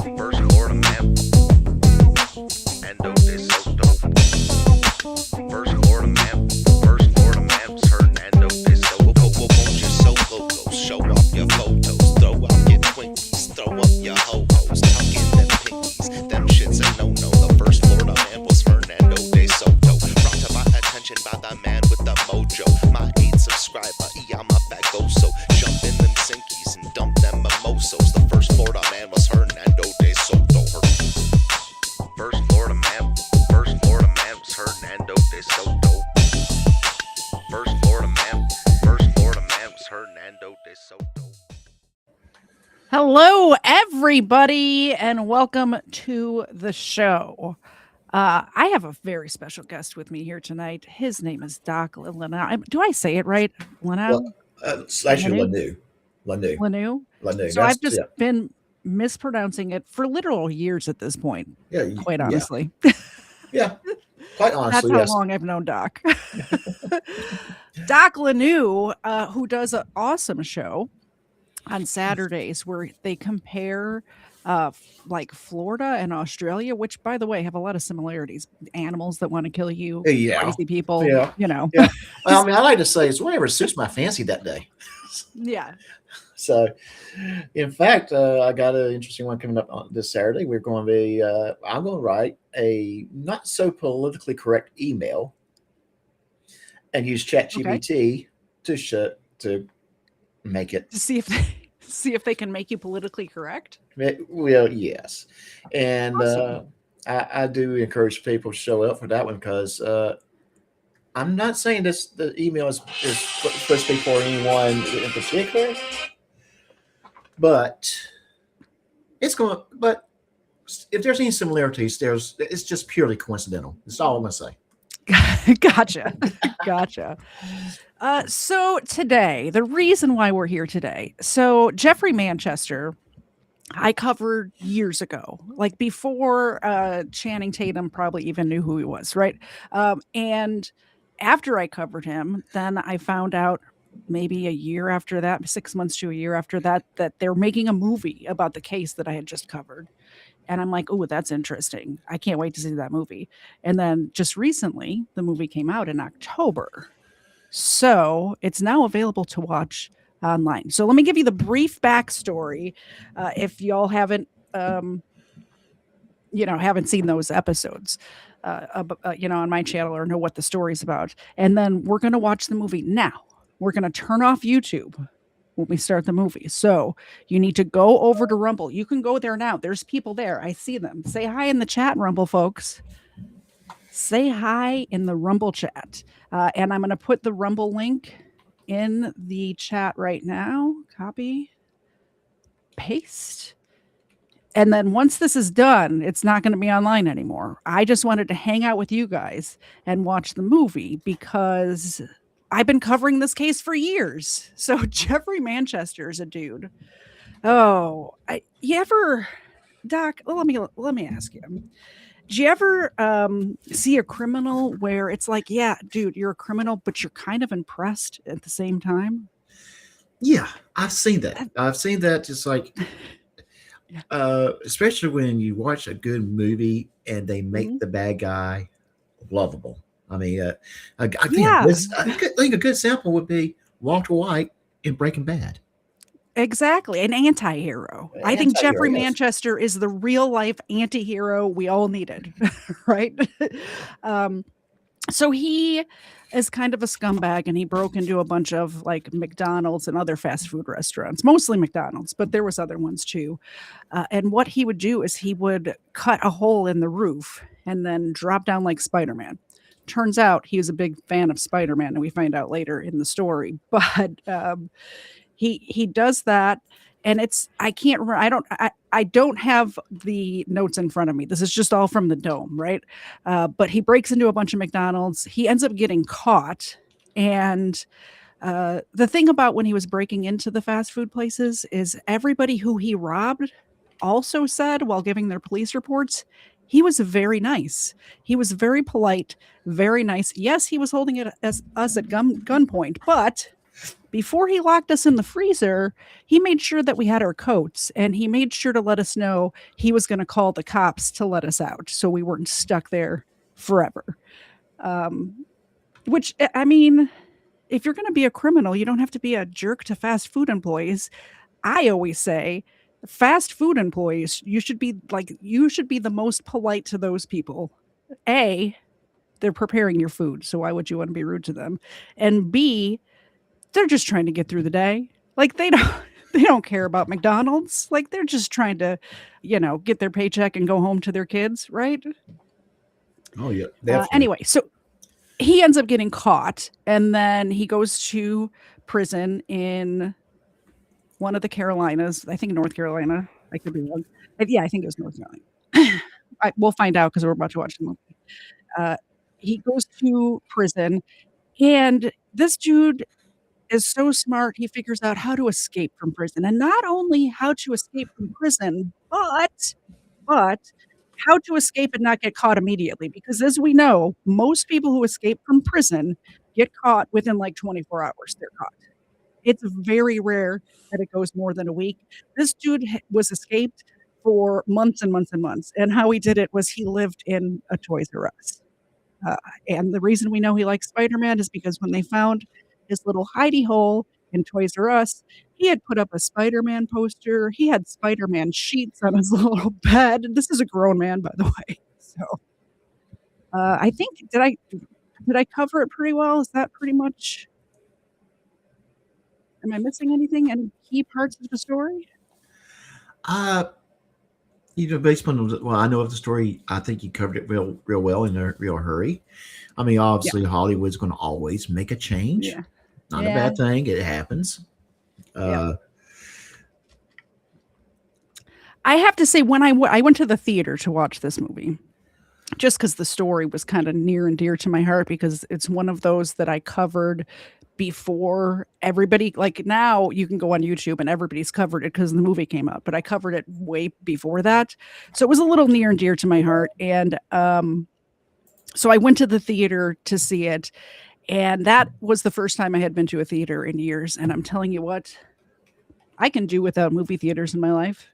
First Florida man, and this so dope. First Florida man, was Hernando. This so won't you so loco? Show off your photos, throw out your Twinkies, throw up your ho-hos, tuck in them pinkies. Them shits a no-no. The first Florida man was Hernando de Soto. Brought to my attention by the man with the mojo. My 8 subscriber, I'm a bagoso. Jump in them sinkies and dump them mimosos. The first Florida man was Hernando de Soto. First Florida man was Hernando de Soto. First Florida man was Hernando de Soto. Hello, everybody, and welcome to the show. I have a very special guest with me here tonight. His name is Doc Lanau. Do I say it right? Lanau? It's actually Lanu. Lanu. So I've just been mispronouncing it for literal years at this point. Yeah, quite honestly. Yeah, quite honestly. That's how long I've known Doc. Doc Lanau, who does an awesome show on Saturdays where they compare like Florida and Australia, which, by the way, have a lot of similarities. Animals that want to kill you, crazy people, you know. Yeah. Well, I mean, I like to say it's whatever suits my fancy that day. Yeah. So, in fact, I got an interesting one coming up on this Saturday. We're going to be, I'm going to write a not so politically correct email and use ChatGPT to make it. To see if they can make you politically correct. Well, yes. And awesome. I do encourage people to show up for that one because I'm not saying the email is supposed to be for anyone in particular, but but if there's any similarities, it's just purely coincidental. That's all I'm going to say. Gotcha. So today, the reason why we're here today, so Jeffrey Manchester, I covered years ago, like before Channing Tatum probably even knew who he was, right? And after I covered him, then I found out maybe a year after that, 6 months to a year after that, that they're making a movie about the case that I had just covered. And I'm like, oh, that's interesting. I can't wait to see that movie. And then just recently, the movie came out in October. So it's now available to watch online. So let me give you the brief backstory if y'all haven't seen those episodes, on my channel or know what the story's about. And then we're going to watch the movie now. We're going to turn off YouTube when we start the movie. So you need to go over to Rumble. You can go there now. There's people there. I see them. Say hi in the chat, Rumble folks. Say hi in the Rumble chat. And I'm going to put the Rumble link in the chat right now. Copy. Paste. And then once this is done, it's not going to be online anymore. I just wanted to hang out with you guys and watch the movie because I've been covering this case for years. So Jeffrey Manchester is a dude. Oh, Doc, let me ask you. Do you ever see a criminal where it's like, yeah, dude, you're a criminal, but you're kind of impressed at the same time? Yeah, I've seen that. Just like, especially when you watch a good movie and they make the bad guy lovable. I mean, I think a good example would be Walter White in Breaking Bad. Exactly. An anti-hero. I think Jeffrey Manchester is the real life anti-hero we all needed, right? So he is kind of a scumbag and he broke into a bunch of like McDonald's and other fast food restaurants, mostly McDonald's, but there was other ones too. And what he would do is he would cut a hole in the roof and then drop down like Spider-Man. Turns out he was a big fan of Spider-Man, and we find out later in the story. But he does that, and I don't have the notes in front of me. This is just all from the dome, right? But he breaks into a bunch of McDonald's. He ends up getting caught, and the thing about when he was breaking into the fast food places is everybody who he robbed also said while giving their police reports, he was very nice. He was very polite, very nice. Yes, he was holding us at gunpoint, but before he locked us in the freezer, he made sure that we had our coats, and he made sure to let us know he was going to call the cops to let us out so we weren't stuck there forever. Which, I mean, if you're going to be a criminal, you don't have to be a jerk to fast food employees. I always say, fast food employees, you should be the most polite to those people. A, they're preparing your food, so why would you want to be rude to them? And B, they're just trying to get through the day. Like they don't care about McDonald's. Like they're just trying to, get their paycheck and go home to their kids, right? Oh yeah, definitely. Anyway, so he ends up getting caught, and then he goes to prison in one of the Carolinas. I think North Carolina. I could be wrong. Yeah, I think it was North Carolina. We'll find out because we're about to watch the movie. He goes to prison, and this dude is so smart. He figures out how to escape from prison, and not only how to escape from prison, but how to escape and not get caught immediately. Because as we know, most people who escape from prison get caught within like 24 hours. They're caught. It's very rare that it goes more than a week. This dude was escaped for months and months and months. And how he did it was he lived in a Toys R Us. And the reason we know he likes Spider-Man is because when they found his little hidey hole in Toys R Us, he had put up a Spider-Man poster. He had Spider-Man sheets on his little bed. This is a grown man, by the way. So I think did I cover it pretty well? Is that pretty much? Am I missing anything? Any key parts of the story? Based on what I know of the story, I think you covered it real well in a real hurry. I mean, obviously, Hollywood's going to always make a change. Yeah. Not a bad thing. It happens. I have to say, when I went to the theater to watch this movie, just because the story was kind of near and dear to my heart, because it's one of those that I covered before everybody. Like now you can go on YouTube and everybody's covered it because the movie came out, but I covered it way before that. So it was a little near and dear to my heart. And so I went to the theater to see it. And that was the first time I had been to a theater in years. And I'm telling you what, I can do without movie theaters in my life.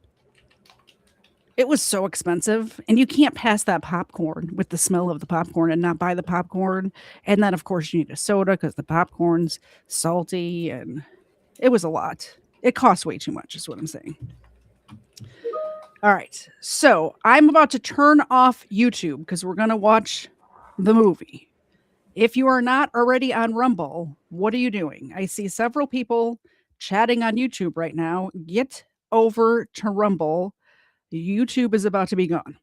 It was so expensive, and you can't pass that popcorn with the smell of the popcorn and not buy the popcorn. And then, of course, you need a soda because the popcorn's salty, and it was a lot. It costs way too much, is what I'm saying. All right, so I'm about to turn off YouTube because we're going to watch the movie. If you are not already on Rumble, what are you doing? I see several people chatting on YouTube right now. Get over to Rumble. YouTube is about to be gone.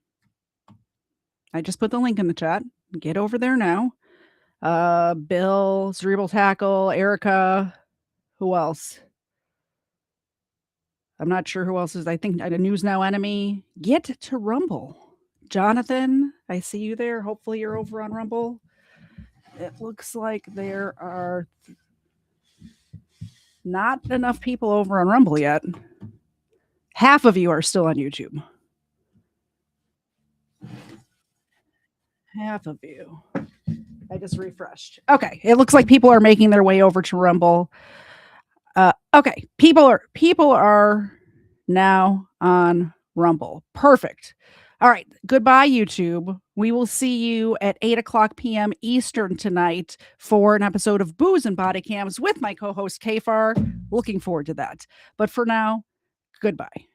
I just put the link in the chat. Get over there now. Bill, Cerebral Tackle, Erica, who else? I'm not sure who else is. I think a News Now enemy. Get to Rumble. Jonathan, I see you there. Hopefully you're over on Rumble. It looks like there are not enough people over on Rumble yet. Half of you are still on YouTube. Half of you. I just refreshed. Okay, it looks like people are making their way over to Rumble. Okay, people are now on Rumble. Perfect. All right, goodbye, YouTube. We will see you at 8:00 p.m. Eastern tonight for an episode of Booze and Body Cams with my co-host Kfar. Looking forward to that. But for now, goodbye.